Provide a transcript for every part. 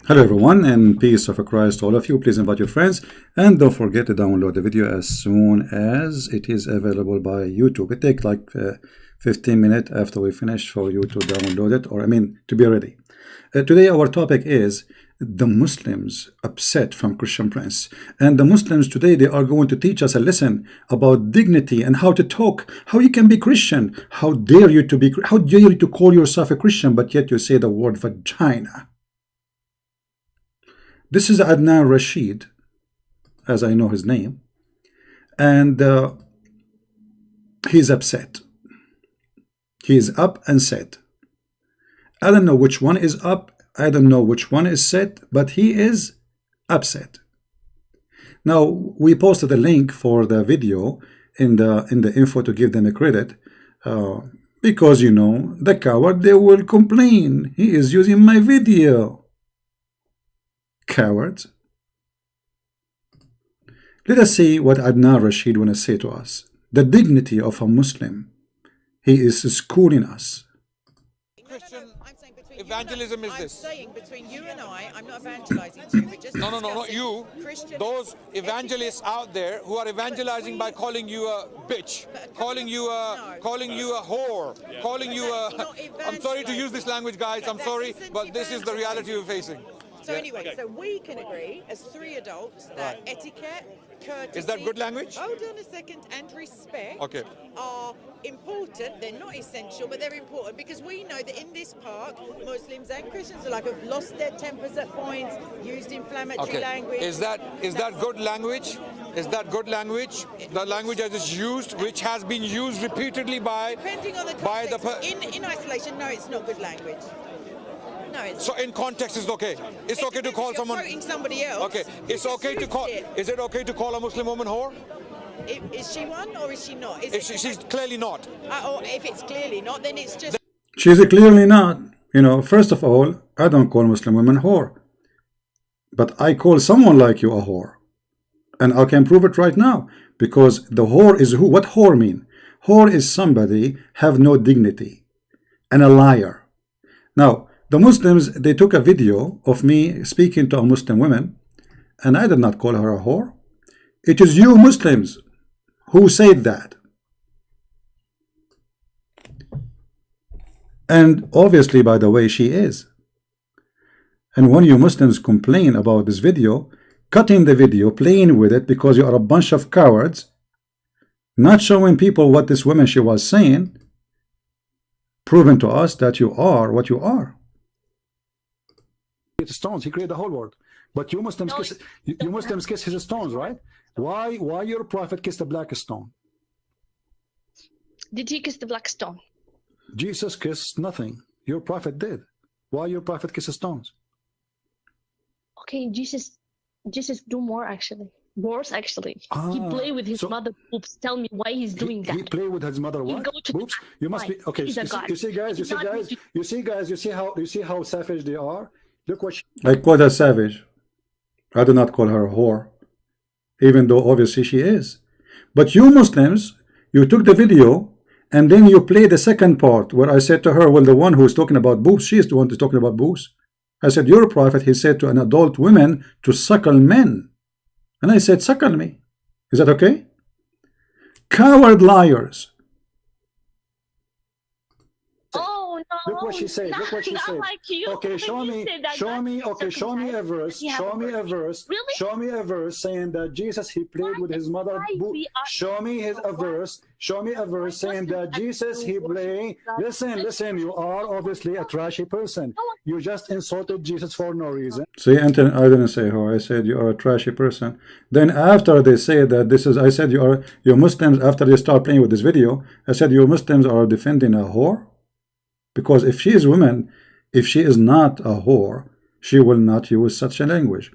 Hello everyone, and peace of Christ to all of you. Please invite your friends and don't forget to download the video as soon as it is available by YouTube. It takes like 15 minutes after we finish for you to download it, or to be ready. Today our topic is the Muslims upset from Christian Prince. And the Muslims today, they are going to teach us a lesson about dignity and how to talk, how you can be Christian. How dare you to call yourself a Christian, but yet you say the word vagina. This is Adnan Rashid, as I know his name, and he's upset. He is up and set. I don't know which one is up, I don't know which one is set, but he is upset. Now, we posted a link for the video in the info to give them a credit, because, you know, the coward, they will complain. He is using my video. Cowards. Let us see what Adnan Rashid want to say to us. The dignity of a Muslim. He is schooling us. Christian evangelism is this. I'm saying between you and I'm not evangelizing to you, but just No, not you. Christian Those evangelists out there who are evangelizing by calling you a bitch, calling you a whore, calling you a... I'm sorry to use this language, guys. I'm sorry, but this is the reality we're facing. So anyway, so we can agree as three adults that etiquette, courtesy... Is that good language? Hold on a second. And respect are important. They're not essential, but they're important because we know that in this park, Muslims and Christians alike have lost their tempers at points, used inflammatory language. Is that good language? Is that good language? The language as it's used, which has been used repeatedly by... Depending on the context. In isolation, no, it's not good language. No, so in context it's okay. It's okay to call someone quoting somebody else. Okay, it's okay to call. Is it okay to call a Muslim woman whore? Is she one or is she not? She's clearly not. Or if it's clearly not, then it's just. She's clearly not. You know, first of all, I don't call Muslim women whore, but I call someone like you a whore, and I can prove it right now because the whore is who? What whore mean? Whore is somebody have no dignity and a liar. Now, the Muslims, they took a video of me speaking to a Muslim woman, and I did not call her a whore. It is you Muslims who said that. And obviously, by the way, she is. And when you Muslims complain about this video, cutting the video, playing with it because you are a bunch of cowards, not showing people what this woman she was saying, proving to us that you are what you are. Stones, he created the whole world, but you Muslims kiss his stones, right? Why your prophet kissed the black stone? Did he kiss the black stone? Jesus kissed nothing. Your prophet did. Why your prophet kisses stones? Okay, Jesus do more actually. Worse actually. He play with his mother boobs. Tell me why he's doing that. He play with his mother what? Boobs? You must be okay. You see how savage they are. Look what I call her savage. I do not call her a whore, even though obviously she is. But you Muslims, you took the video and then you play the second part where I said to her, well, the one who is talking about boobs, she is the one who's talking about boobs. I said, your prophet, he said to an adult woman to suckle men. And I said, suckle me. Is that okay? Coward liars. Look what she said. Look what she said. Like you. Okay, show me a verse. Show me a verse. Really? Show me a verse saying that Jesus he played with his mother. Show me a verse. Show me a verse saying that Jesus he played. Listen. You are obviously a trashy person. You just insulted Jesus for no reason. See, Anton, I didn't say who. I said you are a trashy person. Then after they say that this is, I said you Muslims. After they start playing with this video, I said you Muslims are defending a whore. Because if she is woman, if she is not a whore, she will not use such a language.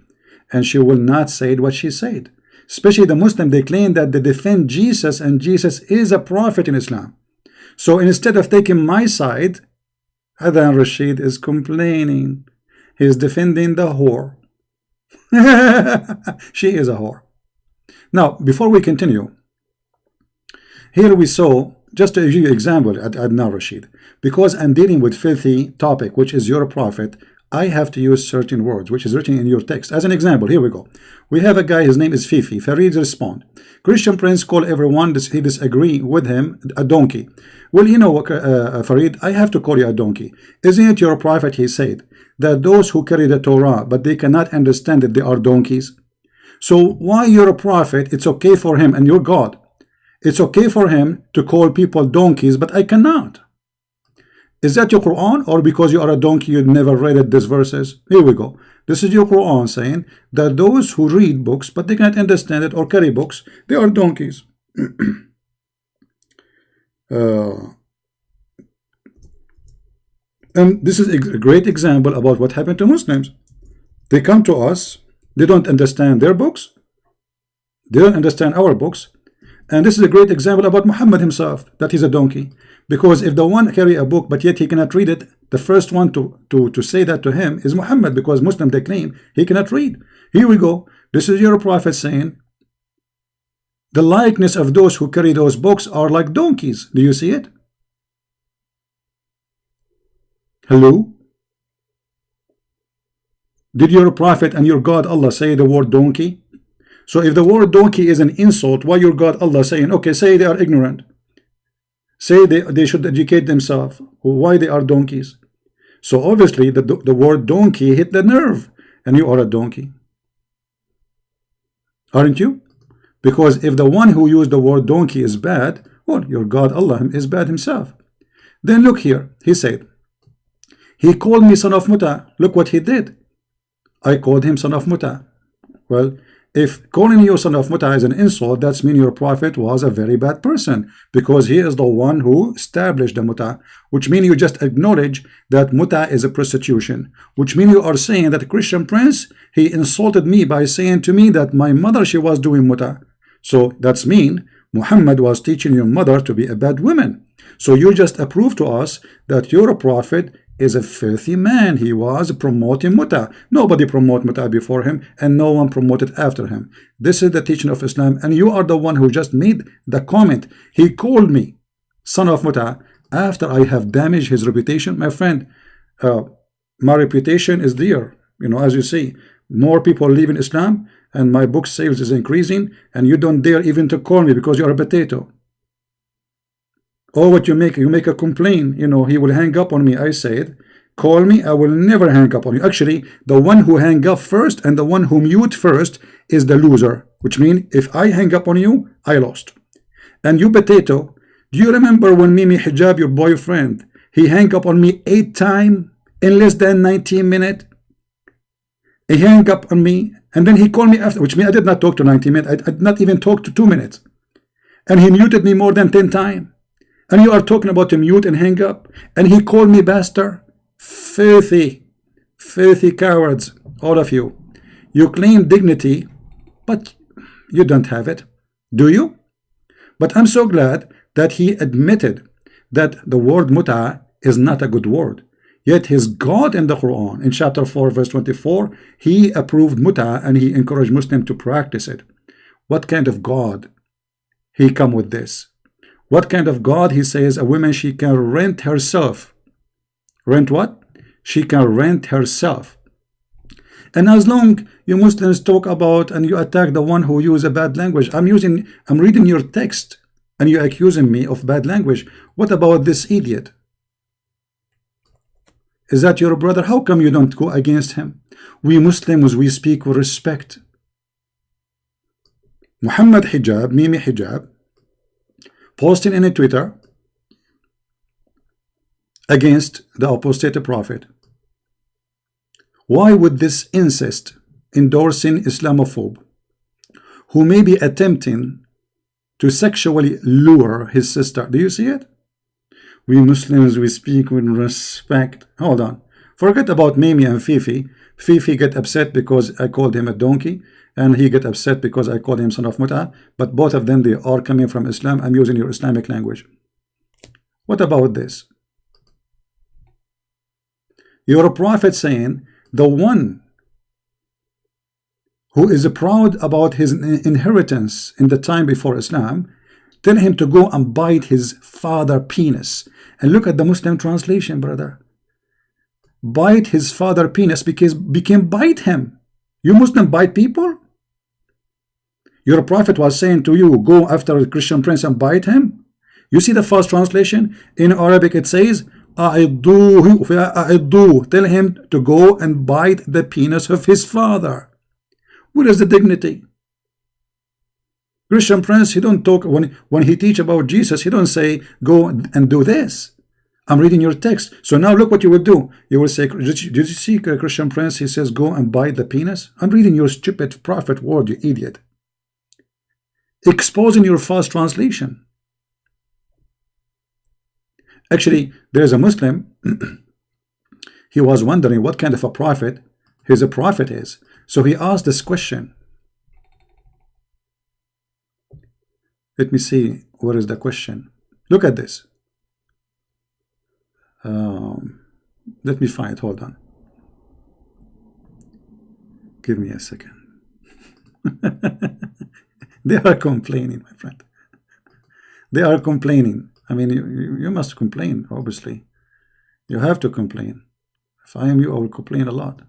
And she will not say what she said. Especially the Muslim, they claim that they defend Jesus and Jesus is a prophet in Islam. So instead of taking my side, Adnan Rashid is complaining. He is defending the whore. She is a whore. Now, before we continue, here we saw just to give you an example, Adnan Rashid, because I'm dealing with filthy topic, which is your prophet, I have to use certain words, which is written in your text. As an example, here we go. We have a guy, his name is Fifi. Farid respond. Christian Prince call everyone he disagree with him a donkey. Well, you know, Farid, I have to call you a donkey. Isn't it your prophet, he said, that those who carry the Torah, but they cannot understand that they are donkeys? So why you're a prophet, it's okay for him, and you're God. It's okay for him to call people donkeys, but I cannot. Is that your Quran, or because you are a donkey you never read it, these verses? Here we go. This is your Quran saying that those who read books but they can't understand it or carry books, they are donkeys. And this is a great example about what happened to Muslims. They come to us, they don't understand their books, they don't understand our books. And this is a great example about Muhammad himself, that he's a donkey. Because if the one carry a book but yet he cannot read it, the first one to say that to him is Muhammad, because Muslim they claim he cannot read. Here we go. This is your prophet saying the likeness of those who carry those books are like donkeys. Do you see it? Hello? Did your prophet and your God Allah say the word donkey? So if the word donkey is an insult, why your God Allah saying, okay, say they are ignorant, say they should educate themselves, why they are donkeys? So obviously the word donkey hit the nerve, and you are a donkey, aren't you? Because if the one who used the word donkey is bad, well, your God Allah is bad himself. Then look here, he said, he called me son of Muta. Look what he did. I called him son of Muta. Well, if calling you son of Muta is an insult, that means your prophet was a very bad person, because he is the one who established the Muta, which means you just acknowledge that Muta is a prostitution, which means you are saying that Christian Prince, he insulted me by saying to me that my mother, she was doing Muta. So that's mean Muhammad was teaching your mother to be a bad woman. So you just approve to us that your prophet is a filthy man. He was promoting Muta. Nobody promoted Muta before him, and no one promoted after him. This is the teaching of Islam, and you are the one who just made the comment. He called me son of Muta after I have damaged his reputation. My friend, my reputation is there. You know, as you see, more people leave in Islam, and my book sales is increasing, and you don't dare even to call me because you are a potato. Oh, what you make a complaint, you know, he will hang up on me. I said, call me, I will never hang up on you. Actually, the one who hang up first and the one who mute first is the loser, which means if I hang up on you, I lost. And you potato, do you remember when Mimi Hijab, your boyfriend, he hang up on me 8 times in less than 19 minutes? He hang up on me, and then he called me after, which means I did not talk to 19 minutes. I did not even talk to 2 minutes. And he muted me more than 10 times. And you are talking about a mute and hang up, and he called me bastard. Filthy cowards, all of you. You claim dignity, but you don't have it, do you? But I'm so glad that he admitted that the word muta is not a good word. Yet his God in the Quran, in chapter 4, verse 24, he approved muta and he encouraged Muslims to practice it. What kind of God he come with this? What kind of God? He says a woman, she can rent herself. Rent what? She can rent herself. And as long you Muslims talk about and you attack the one who use a bad language, I'm reading your text and you're accusing me of bad language. What about this idiot? Is that your brother? How come you don't go against him? We Muslims, we speak with respect. Muhammad Hijab, Mimi Hijab, posting in a Twitter against the apostate prophet. Why would this incest endorsing Islamophobe, who may be attempting to sexually lure his sister? Do you see it? We Muslims, we speak with respect. Hold on. Forget about Mimi and Fifi. Fifi get upset because I called him a donkey, and he get upset because I called him son of Muta. But both of them, they are coming from Islam. I'm using your Islamic language. What about this? You're a prophet saying the one who is proud about his inheritance in the time before Islam, Tell him to go and bite his father penis. And look at the Muslim translation, brother. Bite his father penis became bite him. You Muslim bite people? Your prophet was saying to you, go after a Christian prince and bite him? You see the first translation? In Arabic it says, أعضوه. Tell him to go and bite the penis of his father. Where is the dignity? Christian prince, he don't talk, when he teach about Jesus, he don't say, go and do this. I'm reading your text. So now look what you will do. You will say, did you see Christian prince? He says, go and bite the penis. I'm reading your stupid prophet word, you idiot. Exposing your false translation. Actually, there is a Muslim. He was wondering what kind of a prophet his prophet is. So he asked this question. Let me see, where is the question? Look at this. Let me find it. Hold on. Give me a second. They are complaining, my friend. They are complaining. I mean, you must complain, obviously. You have to complain. If I am you, I will complain a lot.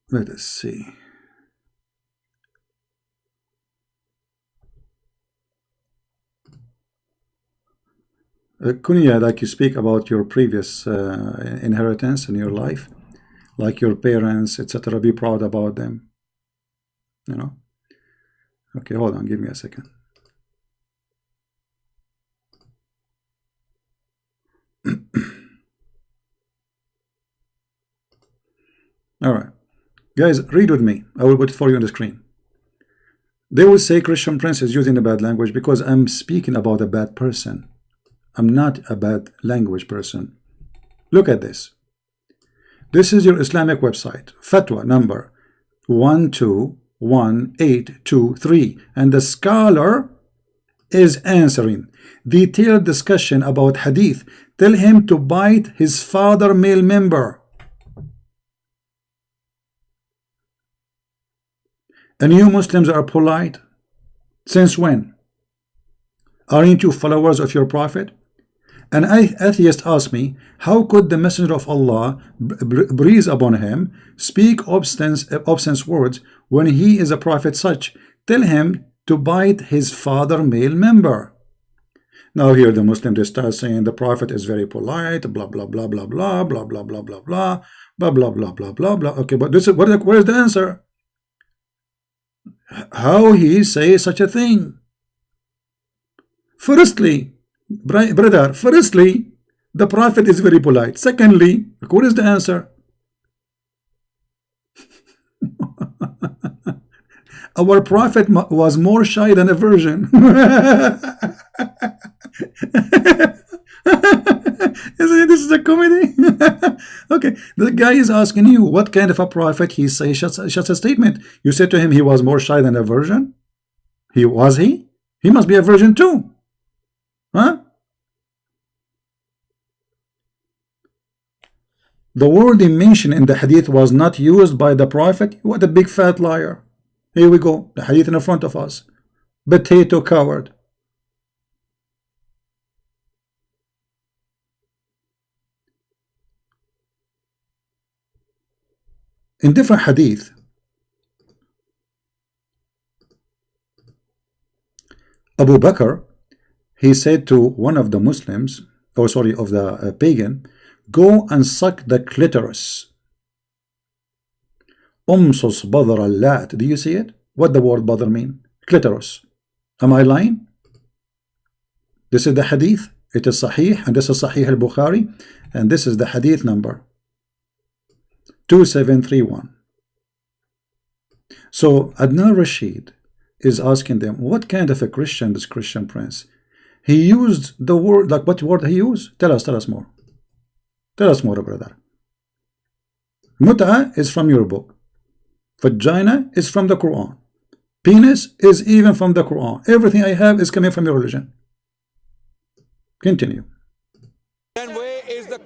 Let us see. Kunya, like you speak about your previous inheritance in your life, like your parents, etc. Be proud about them. You know. Okay, hold on. Give me a second. All right. Guys, read with me. I will put it for you on the screen. They will say Christian prince is using a bad language because I'm speaking about a bad person. I'm not a bad language person. Look at this. This is your Islamic website. Fatwa number 121823. And the scholar is answering. Detailed discussion about hadith. Tell him to bite his father male member. And you Muslims are polite? Since when? Aren't you followers of your prophet? An atheist asked me, how could the messenger of Allah breathe upon him, speak obscene words when he is a prophet such? Tell him to bite his father male member. Now here the Muslim, they start saying the prophet is very polite, blah blah blah blah blah blah blah blah blah blah blah blah blah blah blah blah. Okay, but this is where is the answer? How he say such a thing? Firstly, brother, firstly, the prophet is very polite. Secondly, what is the answer? Our prophet was more shy than a virgin. This is a comedy. Okay, the guy is asking you what kind of a prophet he says such a statement. You said to him he was more shy than a virgin. He must be a virgin too, huh? The word he mentioned in the hadith was not used by the prophet. What a big fat liar. Here we go, the hadith in front of us. Potato coward. In different hadith, Abu Bakr, he said to one of the Muslims, or sorry, of the pagan, go and suck the clitoris. Umsus badr al-lat. Do you see it? What the word badr mean? Clitoris. Am I lying? This is the hadith. It is sahih, and this is sahih al-Bukhari, and this is the hadith number 2731. So Adnan Rashid is asking them, what kind of a Christian is Christian prince? He used the word, like what word he used? Tell us more. Tell us more, brother. Mut'a is from your book. Vagina is from the Quran. Penis is even from the Quran. Everything I have is coming from your religion. Continue. Then where is the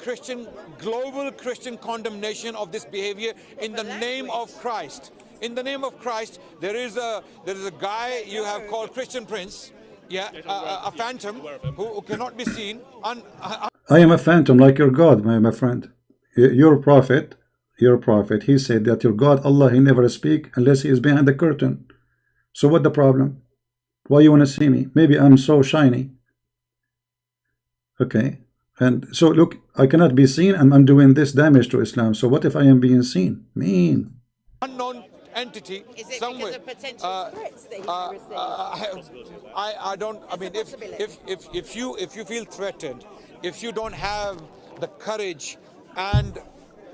global Christian condemnation of this behavior in the name of Christ. In the name of Christ, there is a guy you have called Christian Prince, yeah, a phantom who cannot be seen. I am a phantom like your God, my friend. Your prophet, he said that your God, Allah, he never speak unless he is behind the curtain. So what the problem? Why you want to see me? Maybe I'm so shiny. Okay. And so look, I cannot be seen and I'm doing this damage to Islam. So what if I am being seen? Mean. Unknown entity somewhere. Because of potential threats that he's received? I don't. I mean, if you feel threatened, if you don't have the courage and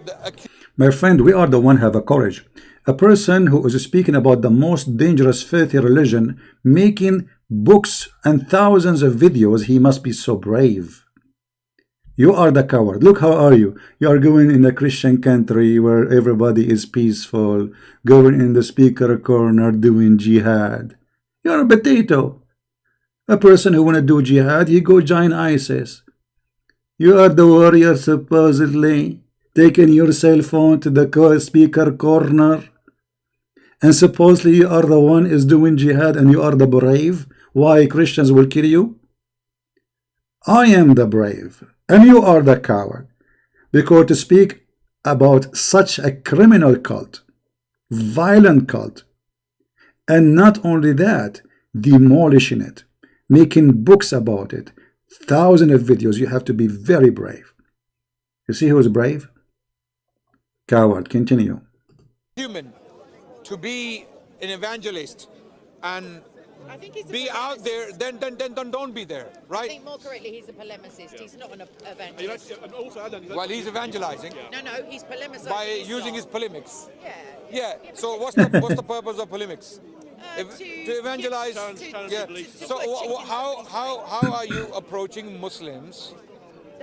the my friend, we are the one have a courage. A person who is speaking about the most dangerous filthy religion, making books and thousands of videos, he must be so brave. You are the coward. Look, how are you? You are going in a Christian country where everybody is peaceful, going in the speaker corner doing jihad. You are a potato. A person who want to do jihad, he go join ISIS. You are the warrior supposedly, taking your cell phone to the speaker corner, and supposedly you are the one is doing jihad and you are the brave. Why Christians will kill you? I am the brave and you are the coward, because to speak about such a criminal cult, violent cult, and not only that, demolishing it, making books about it, thousands of videos, you have to be very brave. You see who is brave? Coward. Continue. Human to be an evangelist and be out there, then don't be there, right? I think more correctly, he's a polemicist. He's not an evangelist. Well, he's evangelizing. No, he's polemicizing by using his polemics. Yeah. So what's the purpose of polemics? To evangelize. So how are you approaching Muslims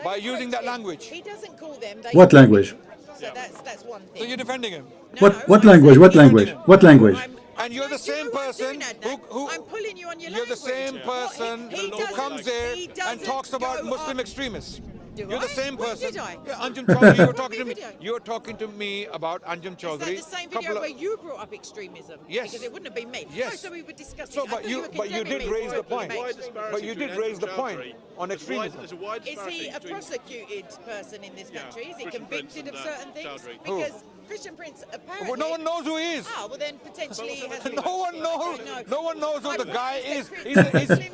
by using that language? He doesn't call them. What language? So that's one thing. So you're defending him. What language? What language? What language? And you're the same person who I'm pulling you on your you're the same person who comes there and talks about Muslim extremists. You're the same person. Yeah, Anjum Chaudhry, you're talking to me. You're talking to me about Anjum Chaudhry. Is that the same video where you brought up extremism? Yes. Because it wouldn't have been me. Yes. Oh, so we were discussing. So, but you did raise the point. But you did raise the point on extremism. Is he a prosecuted person in this country? Is he convicted of certain things? Because Christian Prince apparently. Well, no one knows who he is. Oh, well then potentially he has. No one knows. No one knows who the guy is.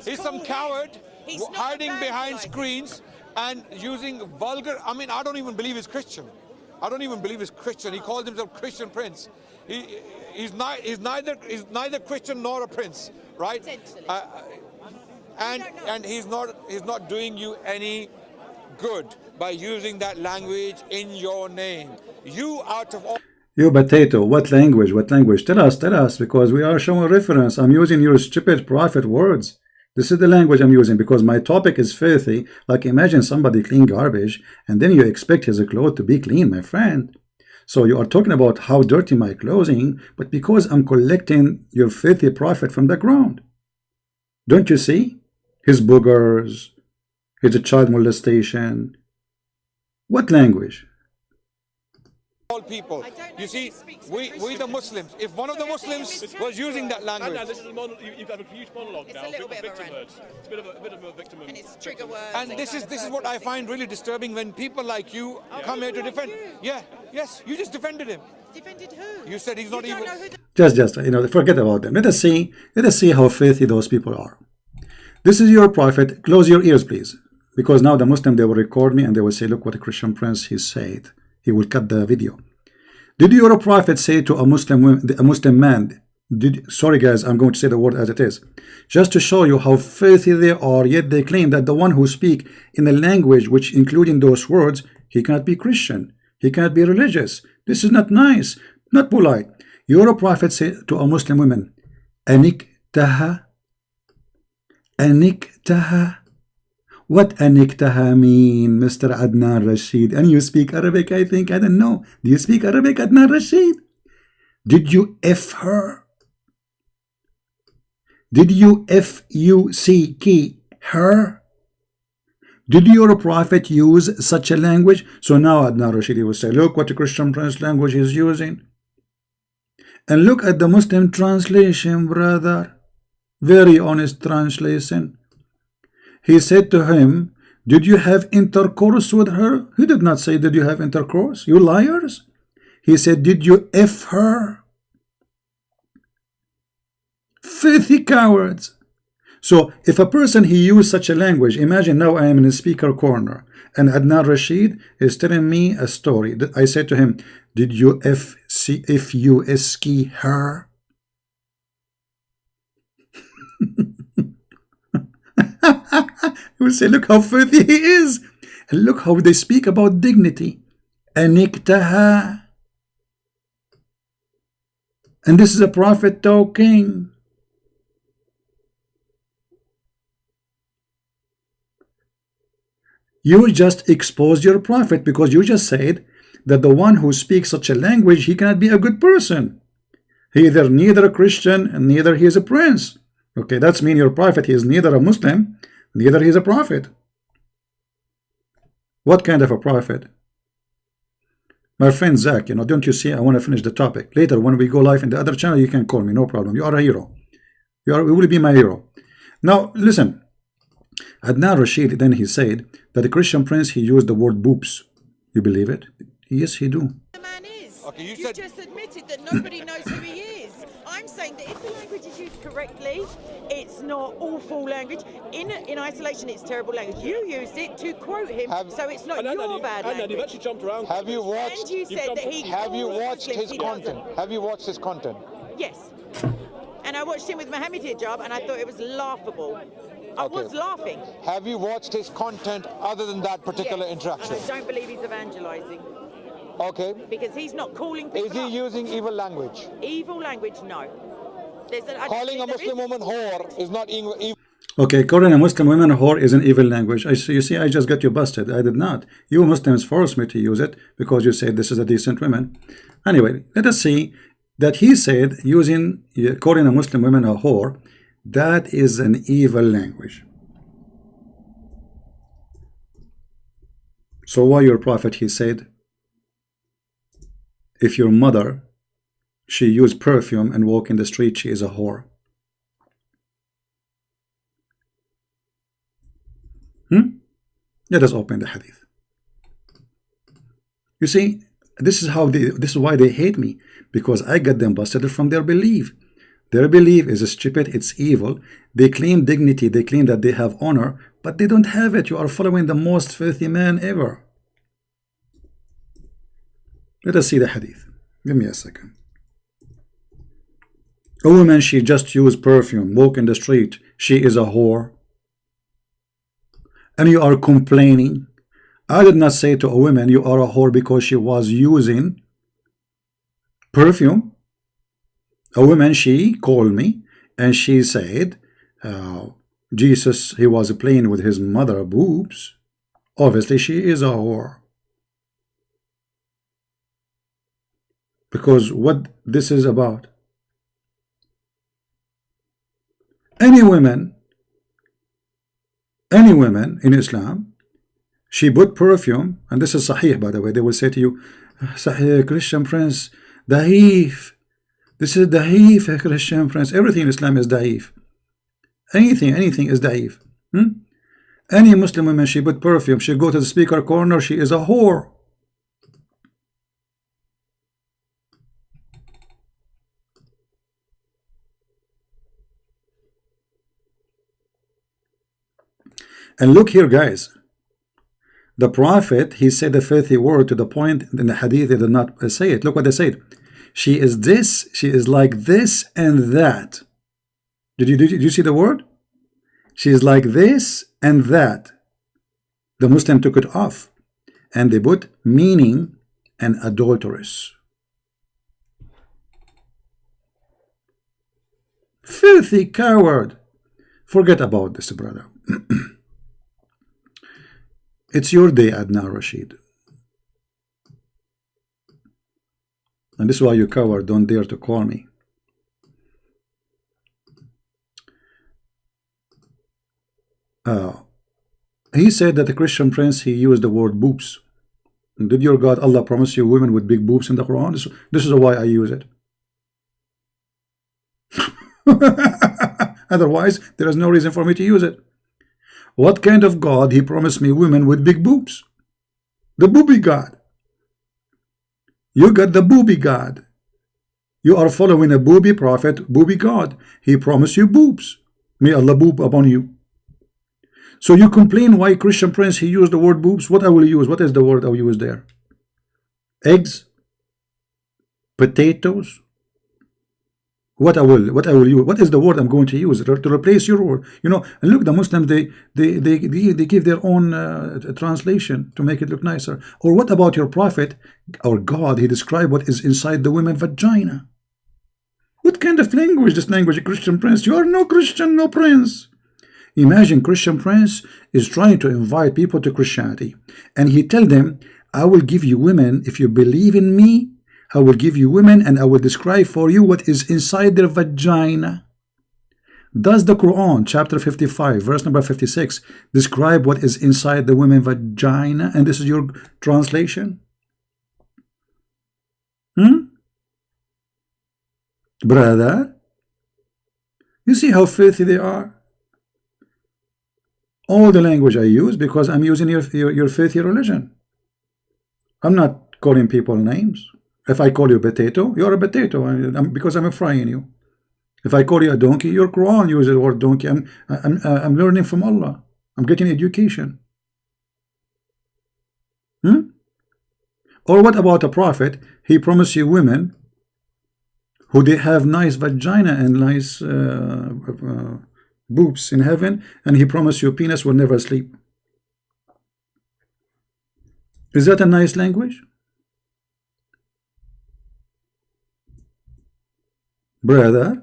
He's some coward hiding behind screens and using vulgar. I mean, I don't even believe he's Christian. I don't even believe he's Christian. He calls himself Christian Prince. He's neither Christian nor a prince, right? And he's not doing you any good by using that language in your name. You out of all. You potato, what language? What language? Tell us, because we are showing reference. I'm using your stupid prophet words. This is the language I'm using because my topic is filthy. Like imagine somebody clean garbage and then you expect his clothes to be clean, my friend. So you are talking about how dirty my clothing, but because I'm collecting your filthy prophet from the ground. Don't you see? His boogers, his child molestation. What language? All people. You see, we the Muslims, if one of the Muslims was using that language. No, this is you've got a huge monologue now. It's a little bit of a rant. It's a bit of a victim. And it's trigger words. And this is what I find really disturbing when people like you come here to defend. Yeah, yes, you just defended him. Defended who? You said he's not even. Just forget about them. Let us see how filthy those people are. This is your prophet. Close your ears, please, because now the Muslim, they will record me and they will say, look what a Christian Prince he said. He will cut the video. Did your prophet say to a Muslim man, sorry guys, I'm going to say the word as it is, just to show you how filthy they are, yet they claim that the one who speak in a language which including those words, he cannot be Christian, he cannot be religious. This is not nice, not polite. Your prophet said to a Muslim woman, Aniktaha. What aniktaha mean, Mr. Adnan Rashid? And you speak Arabic, I think. I don't know. Do you speak Arabic, Adnan Rashid? Did you F her? Did you F-U-C-K her? Did your prophet use such a language? So now Adnan Rashidi will say, look what the Christian Prince language is using. And look at the Muslim translation, brother. Very honest translation. He said to him, did you have intercourse with her? He did not say, did you have intercourse? You liars. He said, did you F her? Filthy cowards. So if a person he used such a language, imagine now I am in a speaker corner and Adnan Rashid is telling me a story. I said to him, did you F-U-S-K her? He will say, look how filthy he is. And look how they speak about dignity. Aniktaha. And this is a prophet talking. You just exposed your prophet because you just said that the one who speaks such a language, he cannot be a good person. He either neither a Christian and neither he is a prince. Okay, that's mean your prophet, he is neither a Muslim, neither he is a prophet. What kind of a prophet? My friend Zach, don't you see, I want to finish the topic. Later, when we go live in the other channel, you can call me, no problem. You are a hero. You will be my hero. Now, listen. Adnan Rashid, then he said that the Christian prince, he used the word boobs. You believe it? Yes, he do. The man is. Okay, you You've just admitted that nobody knows who he is. I'm saying that if the language is used correctly, it's not awful language. In isolation, it's terrible language. You used it to quote him, so it's not your bad language. You've actually jumped around. Have you watched? And you said that he. Have you calls watched Muslims, his he content? doesn't. Have you watched his content? Yes. And I watched him with Mohammed Hijab, and I thought it was laughable. I was laughing. Have you watched his content other than that particular Yes. interaction? And I don't believe he's evangelizing. Okay. Because he's not calling people Is he up. using evil language? Evil language, no. Calling a Muslim woman whore is not evil. Okay, calling a Muslim woman a whore is an evil language. You see, I just got you busted. I did not. You Muslims forced me to use it because you said this is a decent woman. Anyway, let us see that he said calling a Muslim woman a whore, that is an evil language. So why your prophet, he said, if your mother, she used perfume and walk in the street, she is a whore. Let us open the hadith. You see, this is why they hate me, because I got them busted from their belief. Their belief is stupid, it's evil. They claim dignity, they claim that they have honor, but they don't have it. You are following the most filthy man ever. Let us see the hadith. Give me a second. A woman, she just used perfume, walk in the street, she is a whore. And you are complaining. I did not say to a woman, you are a whore because she was using perfume. A woman, she called me and she said, Jesus, he was playing with his mother boobs. Obviously, she is a whore. Because what this is about. Any woman in Islam, she put perfume, and this is Sahih, by the way. They will say to you, Sahih, Christian Prince, Da'if. This is Da'if, Christian Prince. Everything in Islam is Da'if. Anything is Da'if. Any Muslim woman, she put perfume, she go to the speaker corner, she is a whore. And look here, guys. The prophet, he said a filthy word to the point in the hadith they did not say it. Look what they said. She is this, she is like this and that. Did you see the word? She is like this and that. The Muslim took it off and they put meaning and adulteress. Filthy coward. Forget about this, brother. It's your day, Adnan Rashid. And this is why you coward don't dare to call me. he said that the Christian prince, he used the word boobs. Did your God Allah promise you women with big boobs in the Quran? This is why I use it. Otherwise, there is no reason for me to use it. What kind of God he promised me women with big boobs? The booby God. You got the booby God. You are following a booby prophet, booby God. He promised you boobs. May Allah boob upon you. So you complain why Christian prince he used the word boobs. What I will use? What is the word I will use there? Eggs, potatoes. What I will use? What is the word I'm going to use to replace your word? You know, and look, the Muslims they give their own translation to make it look nicer. Or what about your prophet or God? He described what is inside the woman vagina. What kind of language? This language, Christian prince? You are no Christian, no prince. Imagine Christian prince is trying to invite people to Christianity, and he tell them, I will give you women if you believe in me. I will give you women and I will describe for you what is inside their vagina. Does the Quran chapter 55 verse number 56 describe what is inside the women's vagina? And this is your translation? Brother, you see how filthy they are? All the language I use because I'm using your filthy religion. I'm not calling people names. If I call you potato, you're a potato because I'm frying you. If I call you a donkey, your Quran uses the word donkey. I'm learning from Allah. I'm getting education. Or what about a prophet? He promised you women who they have nice vagina and nice boobs in heaven, and he promised your penis will never sleep. Is that a nice language? Brother,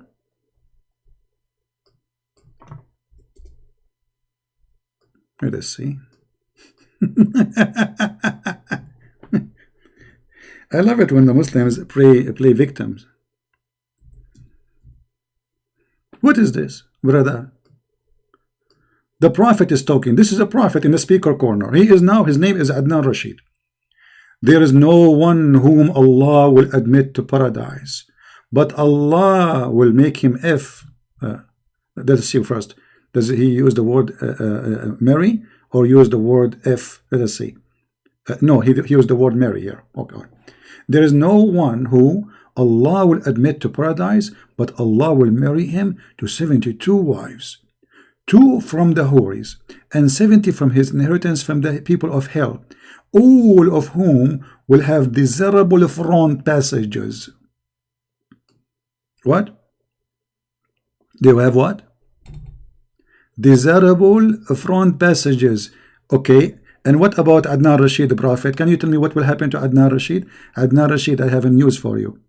let us see. I love it when the Muslims play victims. What is this, brother? The prophet is talking. This is a prophet in the speaker corner. His name is Adnan Rashid. There is no one whom Allah will admit to paradise, but Allah will make him let's see first. Does he use the word Mary or use the word F? Let us see. No, he used the word Mary here. Okay. There is no one who Allah will admit to paradise, but Allah will marry him to 72 wives. 2 from the Houris, and 70 from his inheritance from the people of hell, all of whom will have desirable front passages. What? They will have what? Desirable front passages. Okay. And what about Adnan Rashid, the prophet? Can you tell me what will happen to Adnan Rashid? Adnan Rashid, I have a news for you.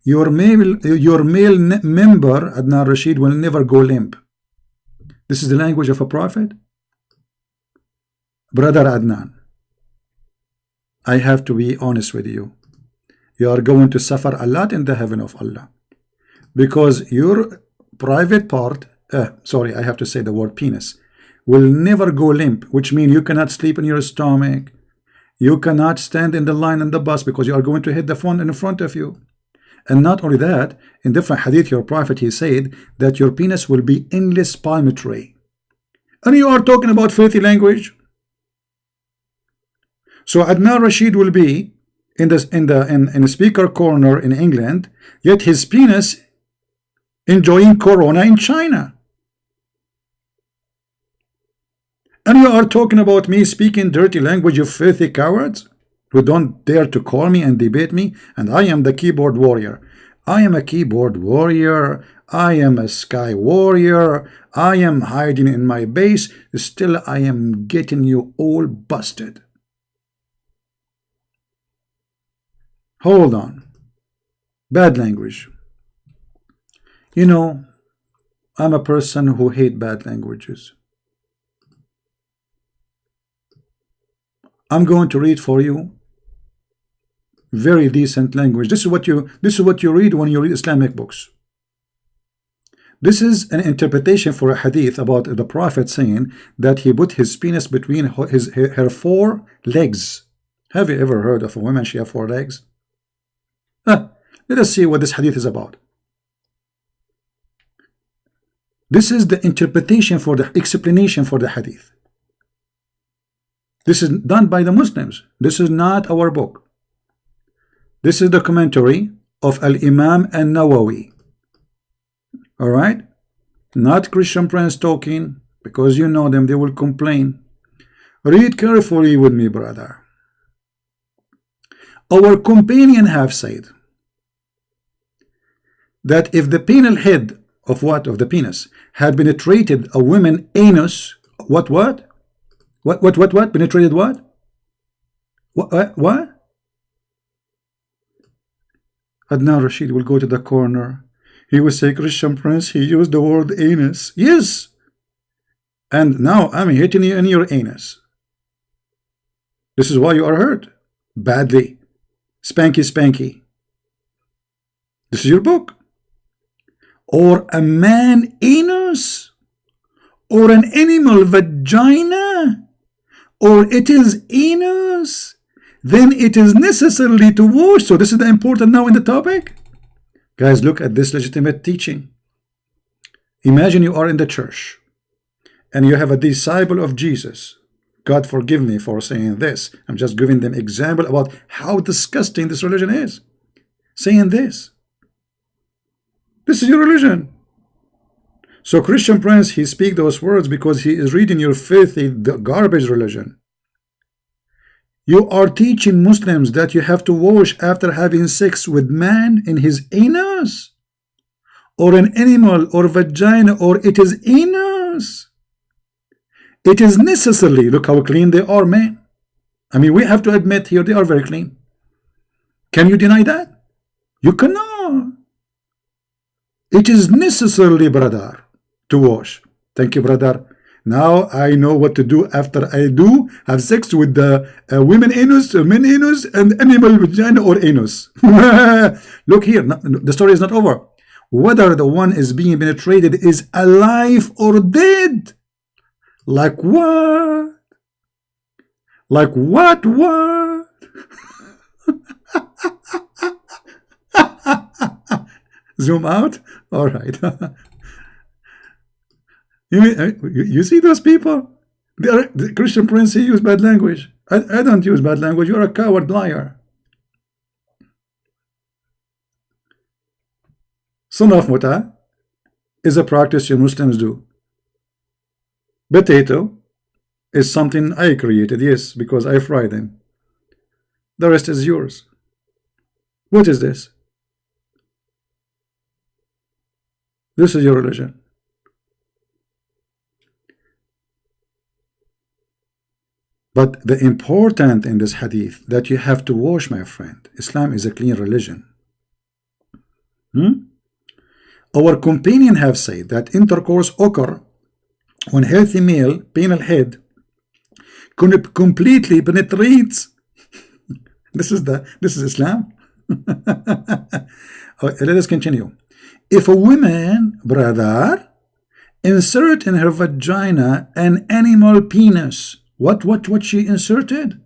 Your male member, Adnan Rashid, will never go limp. This is the language of a prophet? Brother Adnan, I have to be honest with you. You are going to suffer a lot in the heaven of Allah. Because your private part, sorry, I have to say the word penis, will never go limp, which means you cannot sleep in your stomach. You cannot stand in the line on the bus because you are going to hit the phone in front of you. And not only that, in different hadith, your prophet, he said that your penis will be endless palm tree. And you are talking about filthy language. So Adnan Rashid will be in the speaker corner in England, yet his penis enjoying corona in China. And you are talking about me speaking dirty language, you filthy cowards who don't dare to call me and debate me. And I am the keyboard warrior. I am a keyboard warrior. I am a sky warrior. I am hiding in my base. Still, I am getting you all busted. Hold on. Bad language. You know, I'm a person who hates bad languages. I'm going to read for you very decent language. This is what you read when you read Islamic books. This is an interpretation for a hadith about the Prophet saying that he put his penis between her four legs. Have you ever heard of a woman, she has four legs? Let us see what this hadith is about. This is the interpretation for the explanation for the hadith. This is done by the Muslims. This is not our book. This is the commentary of Al-Imam An-Nawawi. Alright? Not Christian Prince talking, because you know them, they will complain. Read carefully with me, brother. Our companion have said that if the penal head of what? Of the penis had penetrated a woman anus, what? Penetrated what? What? Adnan Rashid will go to the corner. He will say, Christian Prince, he used the word anus. Yes. And now I'm hitting you in your anus. This is why you are hurt. Badly. Spanky, spanky. This is your book. Or a man anus. Or an animal vagina. Or it is anus. Then it is necessarily to wash. So this is the important now in the topic. Guys, look at this legitimate teaching. Imagine you are in the church and you have a disciple of Jesus. God forgive me for saying this. I'm just giving them example about how disgusting this religion is. Saying this. This is your religion. So Christian Prince, he speak those words because he is reading your filthy garbage religion. You are teaching Muslims that you have to wash after having sex with man in his anus, or an animal, or vagina, or it is anus. It is necessarily, look how clean they are, man. I mean, we have to admit here they are very clean. Can you deny that? You cannot. It is necessarily, brother, to wash. Thank you, brother. Now I know what to do after I do have sex with the women anus, men anus, and animal vagina or anus. Look here, the story is not over. Whether the one is being penetrated is alive or dead. Like what? Like what? Zoom out? All right. You see those people? The Christian Prince, he use bad language. I don't use bad language. You're a coward liar. Sunaf muta is a practice you Muslims do. Potato is something I created, yes, because I fry them. The rest is yours. What is this? This is your religion. But the important in this hadith that you have to wash, my friend. Islam is a clean religion. Our companion have said that intercourse occur when healthy male penile head completely penetrates. This is Islam. Let us continue. If a woman, brother, insert in her vagina an animal penis, what she inserted?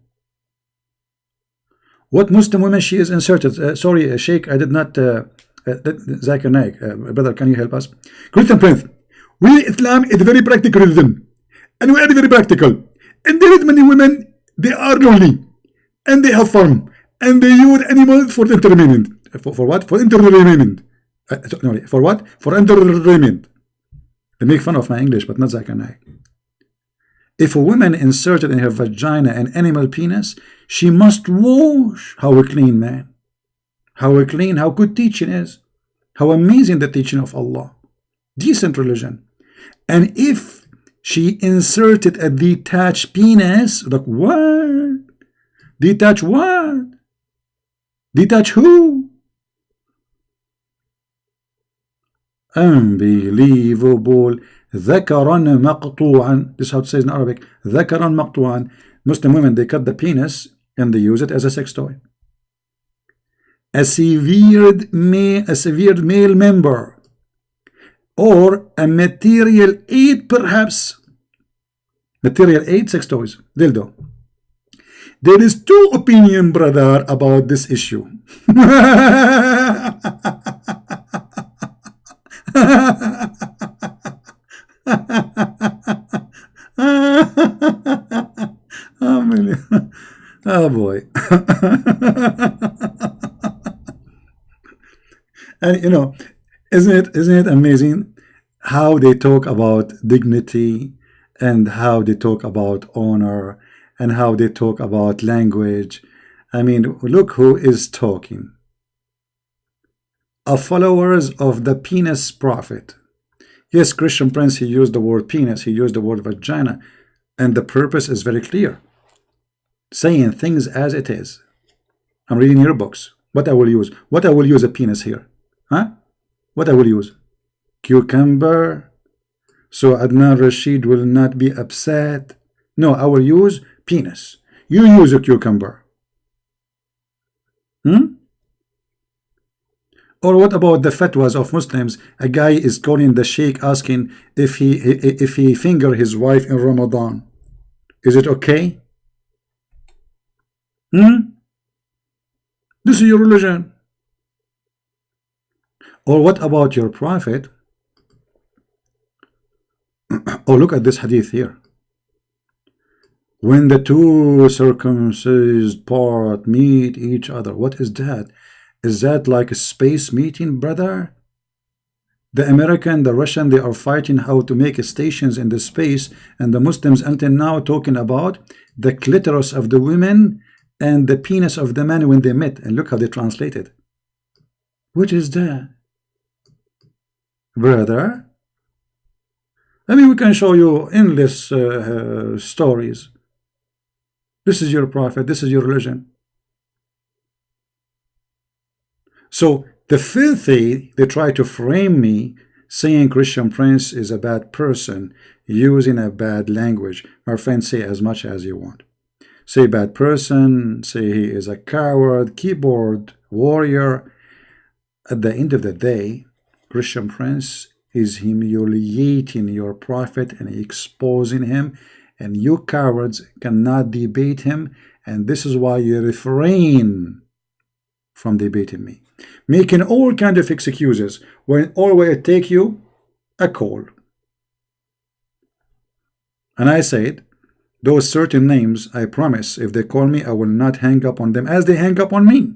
What Muslim woman she is inserted? Sorry, Sheikh, I did not. Zakir Naik, brother, can you help us? Christian Prince, we Islam is very practical religion, and we are very practical. And there is many women, they are lonely, and they have fun, and they use animals for entertainment. For what? For entertainment. No, for what? For entertainment. They make fun of my English, but not Zakir Naik. If a woman inserted in her vagina an animal penis, she must wash. How a clean, man. How clean, how good teaching is. How amazing the teaching of Allah. Decent religion. And if she inserted a detached penis, like what? Detach what? Detach who? Unbelievable. ذكرا مقطوعا. This is how it says in Arabic. ذكرا مقطوعا. Muslim women, they cut the penis and they use it as a sex toy. A severed male member or a material aid, perhaps. Material aid, sex toys, dildo. There is two opinions, brother, about this issue. Oh boy. And you know, isn't it amazing how they talk about dignity and how they talk about honor and how they talk about language? I mean, look who is talking. Followers of the penis prophet. Yes, Christian Prince, he used the word penis, he used the word vagina, and the purpose is very clear. Saying things as it is. I'm reading your books. What I will use? What I will use a penis here? Huh? What I will use? Cucumber. So Adnan Rashid will not be upset. No, I will use penis. You use a cucumber. Or what about the fatwas of Muslims? A guy is calling the sheikh asking if he finger his wife in Ramadan. Is it okay? This is your religion. Or what about your prophet? Oh, look at this hadith here. When the two circumcised part meet each other. What is that? Is that like a space meeting, brother? The American, the Russian, they are fighting how to make stations in the space, and the Muslims until now talking about the clitoris of the women and the penis of the man when they met. And look how they translate it. What is that, brother? I mean, we can show you endless stories. This is your prophet, this is your religion. So the filthy, they try to frame me saying Christian Prince is a bad person using a bad language. My friend, say as much as you want. Say bad person, say he is a coward, keyboard warrior. At the end of the day, Christian Prince is humiliating your prophet and exposing him, and you cowards cannot debate him, and this is why you refrain from debating me, making all kind of excuses when always it take you a call. And I said, those certain names, I promise, if they call me, I will not hang up on them as they hang up on me.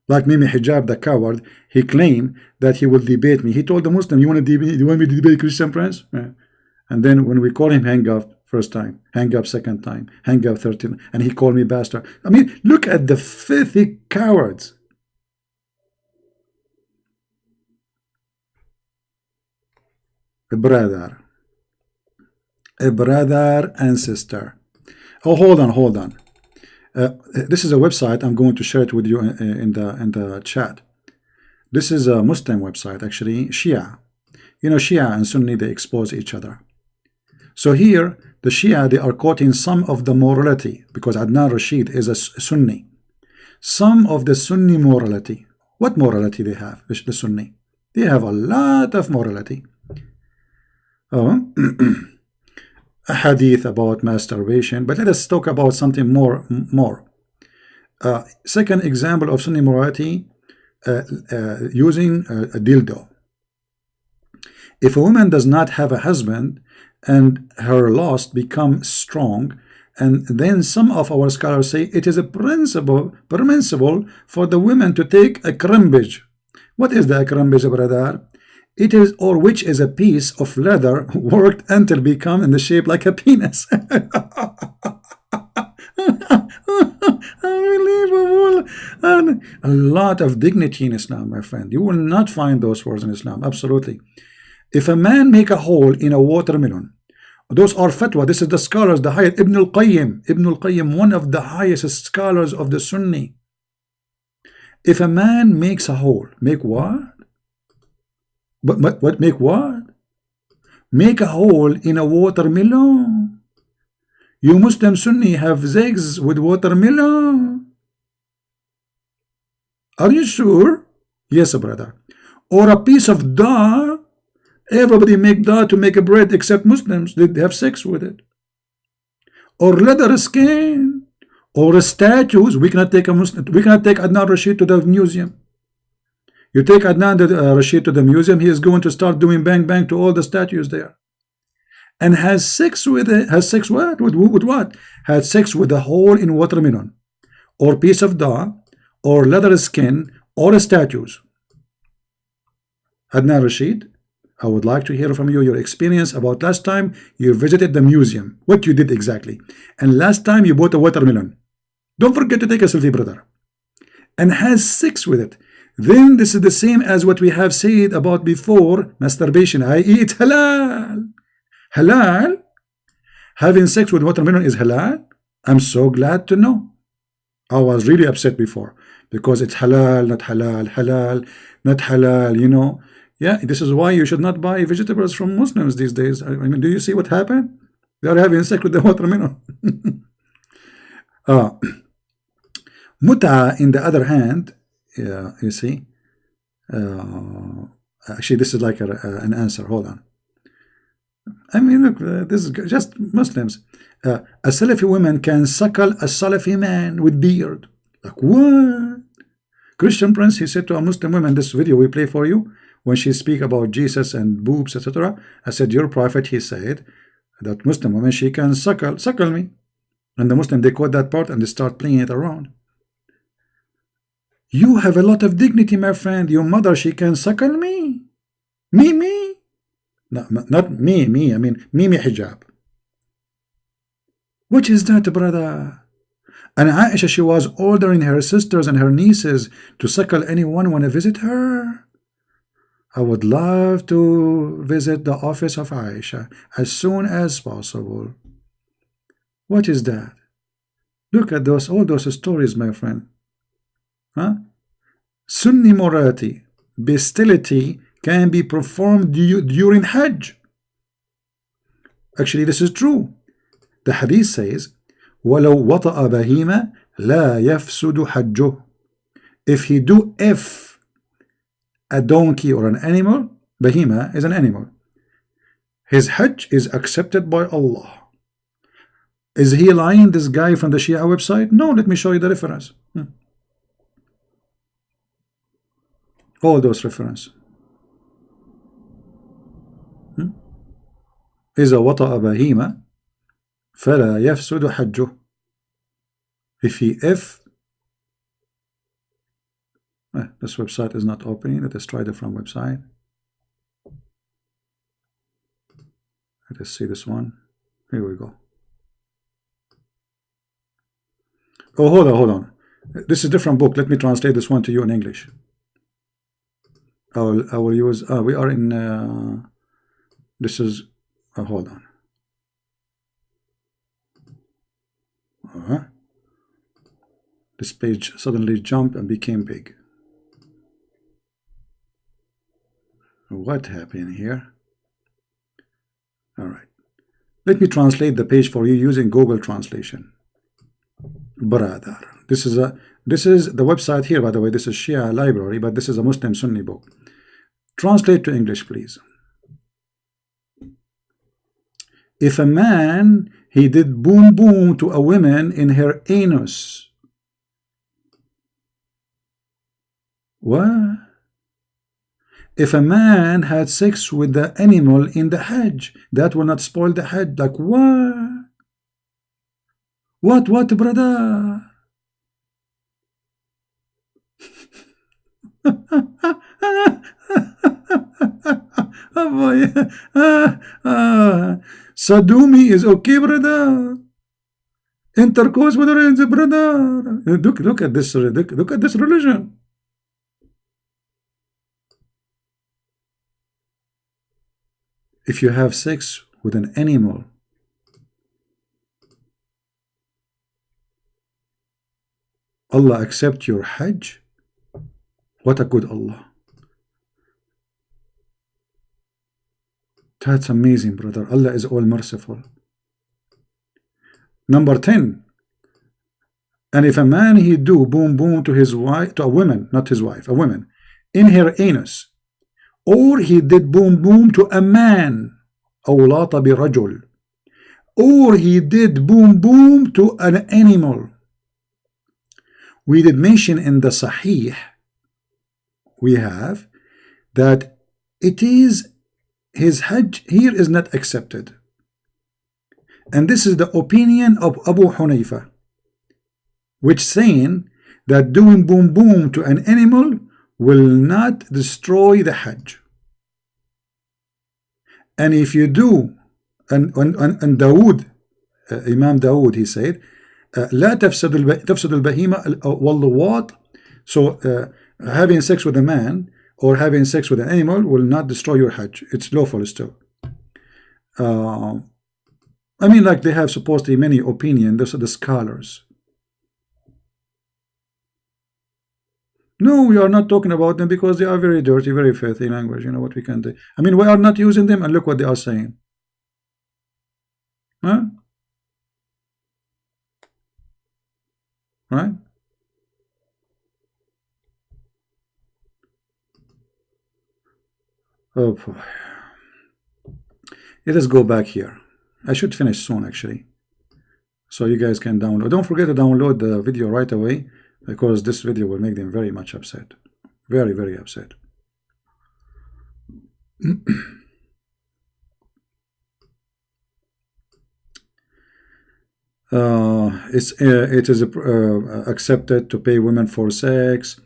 Like Mimi Hijab, the coward, he claimed that he will debate me. He told the Muslim, you want to debate, you want me to debate Christian Prince? Yeah. And then when we call him, hang up first time, hang up second time, hang up 13, and he called me bastard. I mean, look at the filthy cowards. A brother and sister. Oh, hold on. This is a website. I'm going to share it with you in the chat. This is a Muslim website, actually, Shia. You know, Shia and Sunni, they expose each other. So here, the Shia, they are quoting some of the morality, because Adnan Rashid is a Sunni. Some of the Sunni morality. What morality they have, the Sunni? They have a lot of morality. Oh, a hadith about masturbation, but let us talk about something more. Second example of Sunni morality, using a dildo. If a woman does not have a husband and her lust becomes strong, and then some of our scholars say it is a permissible for the women to take a crimbage. What is the crimbage, brother? It is, or which is a piece of leather worked until become in the shape like a penis. Unbelievable. And a lot of dignity in Islam, my friend. You will not find those words in Islam. Absolutely. If a man make a hole in a watermelon, those are fatwa. This is the scholars, the highest. Ibn al-Qayyim, one of the highest scholars of the Sunni. If a man makes a hole, make what? What make what? Make a hole in a watermelon. You Muslim Sunni have eggs with watermelon. Are you sure? Yes, brother. Or a piece of dog. Everybody make dye to make a bread except Muslims. They have sex with it. Or leather skin, or statues. We cannot take a Muslim. We cannot take Adnan Rashid to the museum. You take Adnan Rashid to the museum, he is going to start doing bang bang to all the statues there, and has sex with it. Has sex what? With what? Had sex with a hole in watermelon, or piece of dye, or leather skin, or statues. Adnan Rashid, I would like to hear from you your experience about last time you visited the museum, what you did exactly, and last time you bought a watermelon. Don't forget to take a selfie, brother, and has sex with it. Then this is the same as what we have said about before, masturbation, i.e. it's halal. Halal? Having sex with watermelon is halal? I'm so glad to know. I was really upset before because it's halal, not halal, halal, not halal, you know. Yeah, this is why you should not buy vegetables from Muslims these days. I mean, do you see what happened? They are having sex with the watermelon. Muta, in the other hand, you see, actually, this is like an answer. Hold on. I mean, look, this is just Muslims. A Salafi woman can suckle a Salafi man with beard. Like, what? Christian Prince, he said to a Muslim woman, this video we play for you, when she speak about Jesus and boobs, etc. I said, your prophet, he said, that Muslim woman, she can suckle me. And the Muslim, they quote that part and they start playing it around. You have a lot of dignity, my friend. Your mother, she can suckle me. Me? No, not me. I mean, me hijab. What is that, brother? And Aisha, she was ordering her sisters and her nieces to suckle anyone when I visit her. I would love to visit the office of Aisha as soon as possible. What is that? Look at all those stories, my friend. Huh? Sunni morality, bestiality can be performed during Hajj. Actually, this is true. The hadith says, وَلَوْ وَطَأَ بَهِيمَ لَا يَفْسُدُ حَجُّهُ. If a donkey or an animal, bahima is an animal, his Hajj is accepted by Allah. Is he lying, this guy from the Shia website? No, let me show you the reference. All those references. إذا وطأ بهيمة فلا يفسد حجه. If this website is not opening, let us try a different website. Let us see this one. Here we go. Oh, hold on. This is a different book. Let me translate this one to you in English. I will use. We are in. This is. Hold on. This page suddenly jumped and became big. What happened here? All right. Let me translate the page for you using Google Translation. Brother, this is the website here, by the way. This is Shia library, but this is a Muslim Sunni book. Translate to English, please. If a man, he did boom boom to a woman in her anus. What? If a man had sex with the animal in the Hajj, that will not spoil the Hajj. Like what? What, brother? Oh boy. Sadumi is okay, brother. Intercourse with her, brother. Look at this. Look at this religion. If you have sex with an animal, Allah accept your Hajj. What a good Allah. That's amazing, brother. Allah is all merciful. Number 10. And if a man he do boom boom to his wife, to a woman, not his wife, a woman, in her anus, or he did boom boom to a man, أو لاط برجل, or he did boom boom to an animal. We did mention in the Sahih, we have that it is his Hajj here is not accepted. And this is the opinion of Abu Hanifa, which saying that doing boom boom to an animal will not destroy the Hajj. And if you do, and Dawood, Imam Dawood, he said, لا تفسد البهيمة واللواط. So having sex with a man or having sex with an animal will not destroy your Hajj. It's lawful still. I mean, like they have supposedly many opinions. Those are the scholars. No, we are not talking about them because they are very dirty, very filthy language. You know what we can do. I mean, we are not using them, and look what they are saying. Huh? Right? Oh boy. Let us go back here. I should finish soon, actually, so you guys can download. Don't forget to download the video right away, because this video will make them very much upset. Very, very upset. It is accepted to pay women for sex.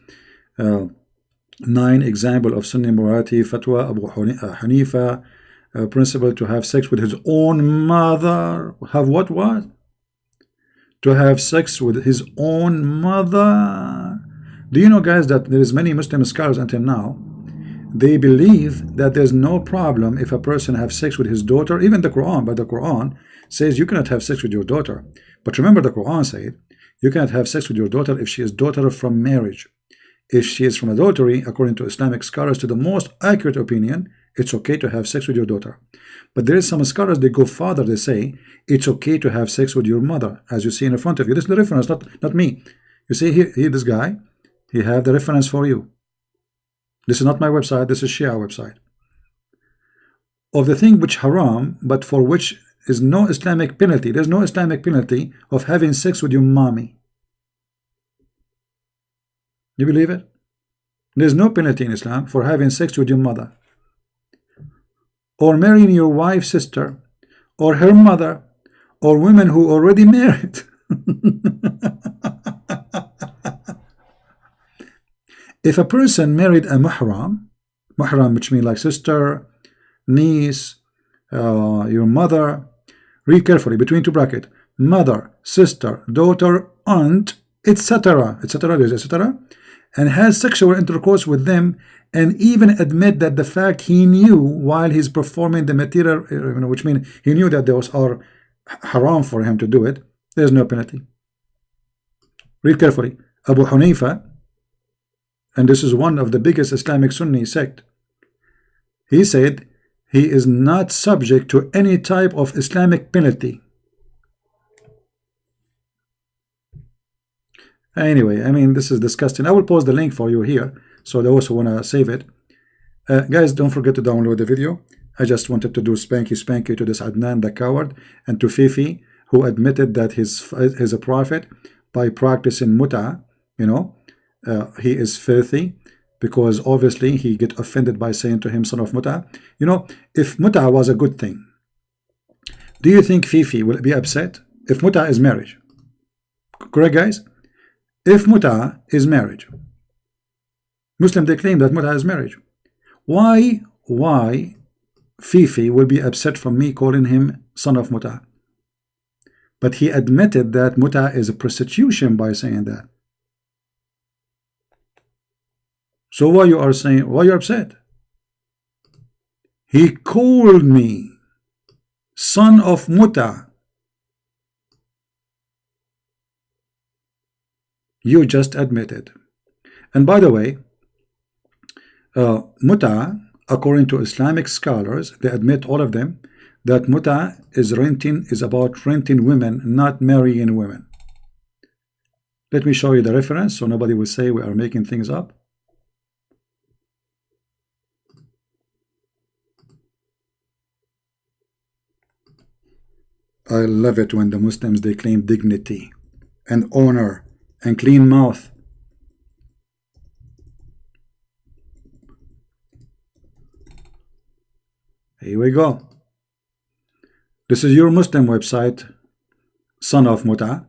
9 example of Sunni morality fatwa Abu Hanifa. Principle to have sex with his own mother. Have what? To have sex with his own mother. Do you know, guys, that there is many Muslim scholars until now, they believe that there's no problem if a person have sex with his daughter. Even the Quran, but the Quran says you cannot have sex with your daughter. But remember, the Quran said you cannot have sex with your daughter if she is daughter from marriage. If she is from adultery, according to Islamic scholars, to the most accurate opinion, it's okay to have sex with your daughter. But there is some scholars, they go further, they say it's okay to have sex with your mother, as you see in front of you. This is the reference, not me. You see here, this guy, he have the reference for you. This is not my website, this is Shia website. Of the thing which haram, but for which is no Islamic penalty. There's no Islamic penalty of having sex with your mommy. You believe it? There's no penalty in Islam for having sex with your mother, or marrying your wife's sister, or her mother, or women who already married. If a person married a muhram, which means like sister, niece, your mother, read carefully between 2 brackets, mother, sister, daughter, aunt, etc., and has sexual intercourse with them, and even admit that the fact he knew while he's performing the material, which means he knew that those are haram for him to do it, there's no penalty. Read carefully. Abu Hanifa, and this is one of the biggest Islamic Sunni sect, he said he is not subject to any type of Islamic penalty. Anyway, I mean, this is disgusting. I will post the link for you here, so those who want to save it. Guys, don't forget to download the video. I just wanted to do spanky to this Adnan the coward, and to Fifi, who admitted that he's a prophet by practicing muta. You know, he is filthy, because obviously he get offended by saying to him, son of muta. You know, if muta was a good thing, do you think Fifi will be upset if muta is marriage? Correct, guys? If muta is marriage, Muslim, they claim that muta is marriage. Why Fifi will be upset from me calling him son of muta? But he admitted that muta is a prostitution by saying that. So why you are saying, why you're upset? He called me son of muta. You just admitted. And by the way, muta, according to Islamic scholars, they admit, all of them, that muta is about renting women, not marrying women. Let me show you the reference so nobody will say we are making things up. I love it when the Muslims, they claim dignity and honor and clean mouth. Here we go. This is your Muslim website, Son of Muta,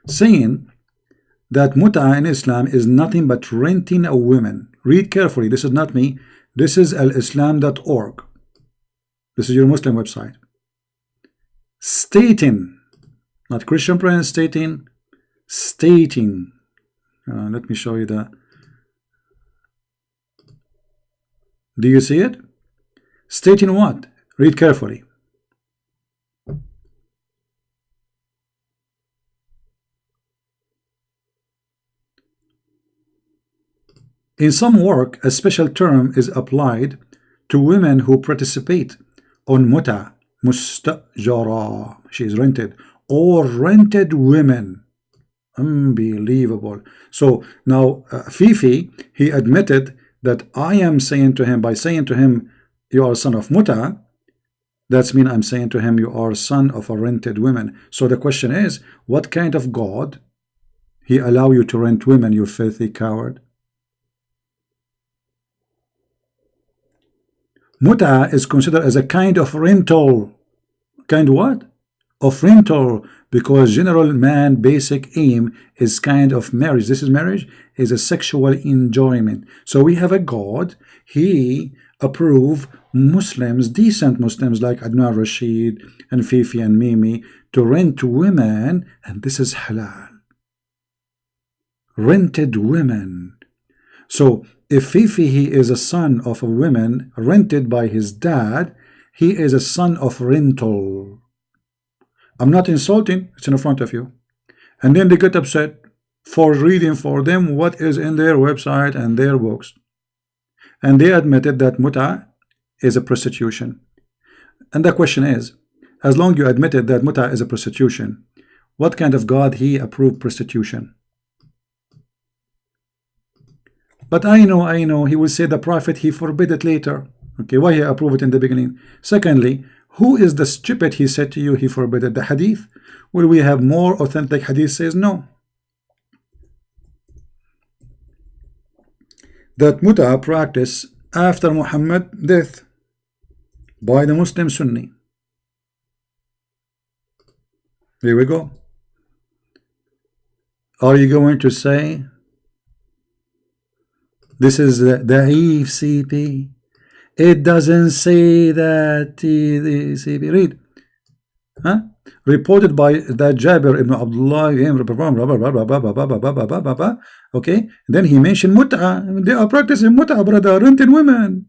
saying that Muta in Islam is nothing but renting a woman. Read carefully. This is not me. This is alislam.org. This is your Muslim website. Stating, not Christian Prince, stating. Let me show you that. Do you see it? Stating what? Read carefully. In some work, a special term is applied to women who participate on muta, mustajara, she is rented, or rented women. Unbelievable. So now Fifi, he admitted that I am saying to him, by saying to him, you are son of muta, that's mean I'm saying to him, you are son of a rented woman. So the question is, what kind of God he allow you to rent women, you filthy coward? Muta is considered as a kind of rental. Kind what? Of rental, because general man basic aim is kind of marriage. This is marriage, is a sexual enjoyment. So we have a God, he approve Muslims, decent Muslims like Adnan Rashid and Fifi and Mimi to rent women, and this is halal. Rented women. So if Fifi, he is a son of a woman rented by his dad, he is a son of rental. I'm not insulting, it's in front of you. And then they get upset for reading for them what is in their website and their books. And they admitted that muta is a prostitution. And the question is, as long you admitted that muta is a prostitution, what kind of God he approved prostitution? But I know, he will say the prophet, he forbid it later. Okay, why he approved it in the beginning? Secondly, who is the stupid he said to you he forbid it? The hadith? Will we have more authentic hadith says no? That muta practice after Muhammad death by the Muslim Sunni. Here we go. Are you going to say this is the CP? It doesn't say that the CP. Read. Huh? Reported by that Jabir ibn Abdullah. Okay. Then he mentioned muta. They are practicing muta, brother, renting women.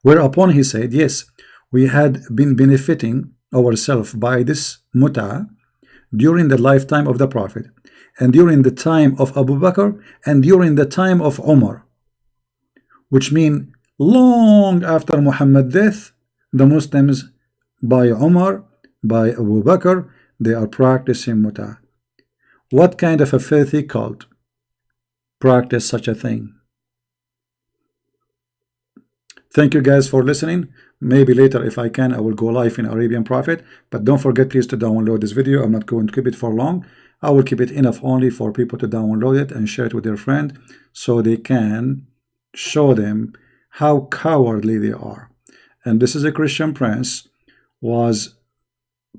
Whereupon he said, yes, we had been benefiting ourselves by this muta during the lifetime of the Prophet, and during the time of Abu Bakr, and during the time of Umar. Which mean long after Muhammad's death, the Muslims by Umar, by Abu Bakr, they are practicing muta. What kind of a filthy cult practice such a thing? Thank you guys for listening. Maybe later if I can I will go live in Arabian Prophet, but don't forget please to download this video. I'm not going to keep it for long. I will keep it enough only for people to download it and share it with their friend so they can show them how cowardly they are. And this is a Christian prince was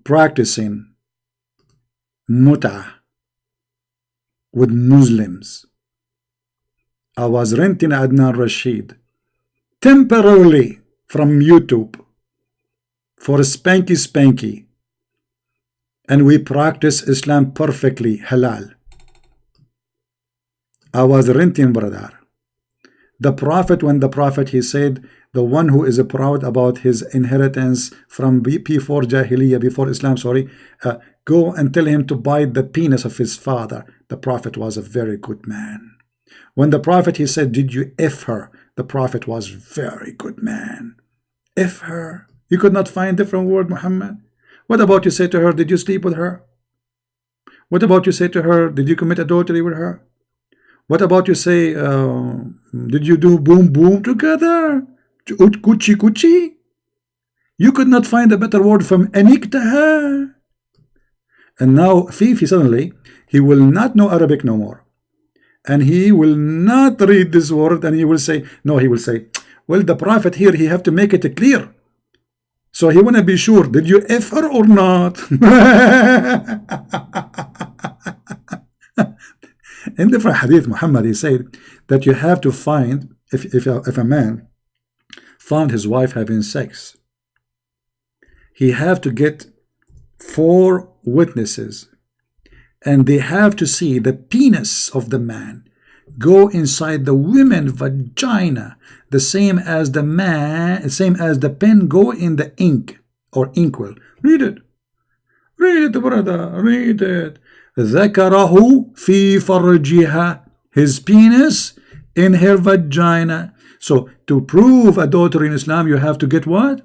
practicing muta with Muslims. I was renting Adnan Rashid temporarily from YouTube for spanky, and we practice Islam perfectly halal. I was renting, brother. The Prophet, when the Prophet, he said, the one who is proud about his inheritance from before Jahiliyyah, before Islam, sorry, go and tell him to bite the penis of his father. The Prophet was a very good man. When the Prophet, he said, did you F her? The Prophet was very good man. F her. You could not find different word, Muhammad. What about you say to her, did you sleep with her? What about you say to her, did you commit adultery with her? What about you say, did you do boom boom together? Coochie coochie? You could not find a better word from aniktaha. And now Fifi suddenly, he will not know Arabic no more. And he will not read this word, and he will say, no, he will say, well, the prophet here, he have to make it clear. So he want to be sure, did you F her or not? In different hadith, Muhammad, he said that you have to find, if a man found his wife having sex, he have to get 4 witnesses, and they have to see the penis of the man go inside the woman's vagina, the same as the pen go in the ink or inkwell. Read it, brother, read it. ذكره في فرجها, his penis in her vagina. So to prove adultery in Islam, you have to get what?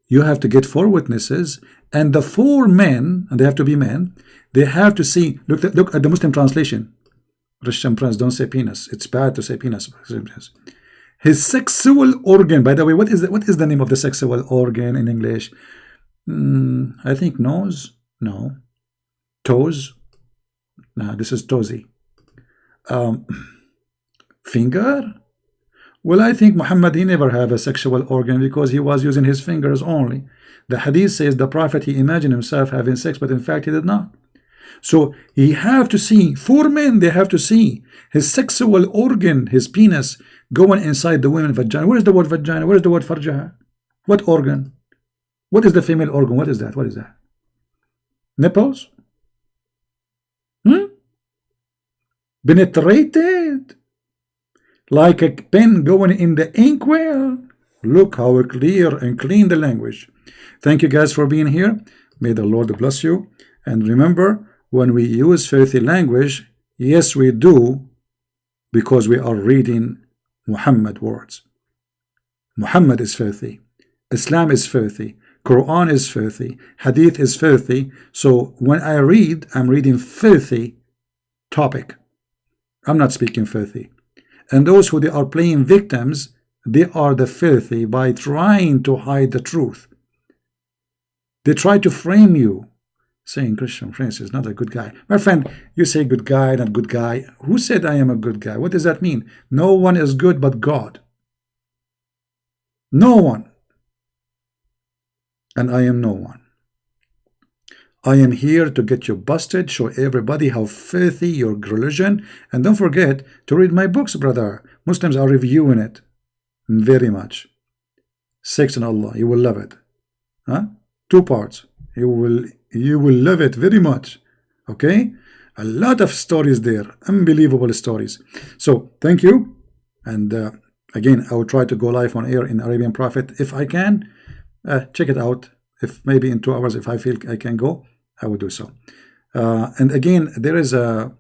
You have to get 4 witnesses, and the 4 men, and they have to be men, they have to see, look at the Muslim translation. Christian Prince, don't say penis. It's bad to say penis. His sexual organ, by the way, what is the name of the sexual organ in English? I think nose? No. Toes? No, this is toesy. Finger? Well, I think Muhammad, he never have a sexual organ because he was using his fingers only. The hadith says the prophet, he imagined himself having sex, but in fact he did not. So he have to see, 4 men, they have to see his sexual organ, his penis, going inside the woman's vagina. Where is the word vagina? Where is the word farjaha? What organ? What is the female organ? What is that? What is that? Nipples? Penetrated? Like a pen going in the inkwell. Look how clear and clean the language. Thank you guys for being here. May the Lord bless you. And remember, when we use filthy language, yes, we do, because we are reading Muhammad words. Muhammad is filthy. Islam is filthy. Quran is filthy. Hadith is filthy. So when I read, I'm reading filthy topic. I'm not speaking filthy. And those who they are playing victims, they are the filthy by trying to hide the truth. They try to frame you, saying Christian Prince is not a good guy. My friend, you say good guy, not good guy. Who said I am a good guy? What does that mean? No one is good but God. No one. And I am no one. I am here to get you busted, show everybody how filthy your religion, and don't forget to read my books, brother. Muslims are reviewing it very much. Sex in Allah, you will love it. 2 parts. You will love it very much. Okay? A lot of stories there, unbelievable stories. So thank you, and again, I will try to go live on air in Arabian Prophet if I can. Check it out. If maybe in 2 hours, if I feel I can go, I will do so. And again, there is a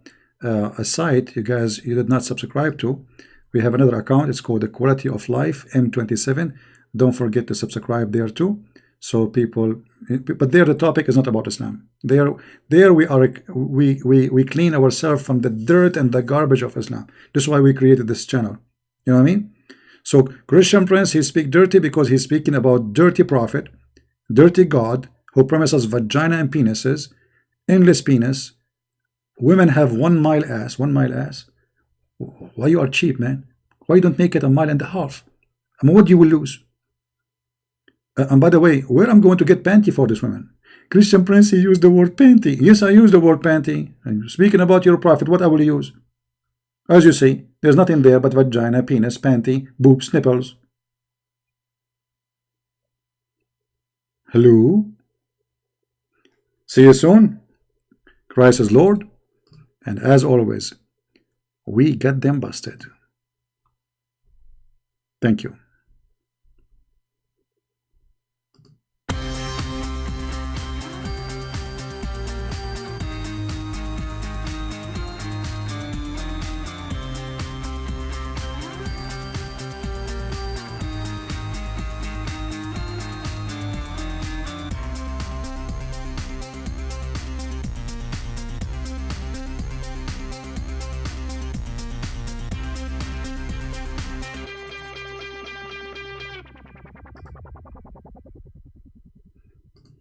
site you guys, you did not subscribe to. We have another account. It's called the Quality of Life M27. Don't forget to subscribe there too. So people, but there the topic is not about Islam. There we clean ourselves from the dirt and the garbage of Islam. This is why we created this channel. You know what I mean? So Christian Prince, he speak dirty because he's speaking about dirty prophet, dirty God who promises vagina and penises, endless penis. Women have 1 mile ass. 1 mile ass. Why you are cheap, man? Why you don't make it 1.5 miles? I mean, what you will lose? And by the way, where I'm going to get panty for this woman? Christian Prince, he used the word panty. Yes, I use the word panty. And speaking about your prophet, what I will use? As you see, there's nothing there but vagina, penis, panty, boobs, nipples. Hello? See you soon. Christ is Lord. And as always, we get them busted. Thank you.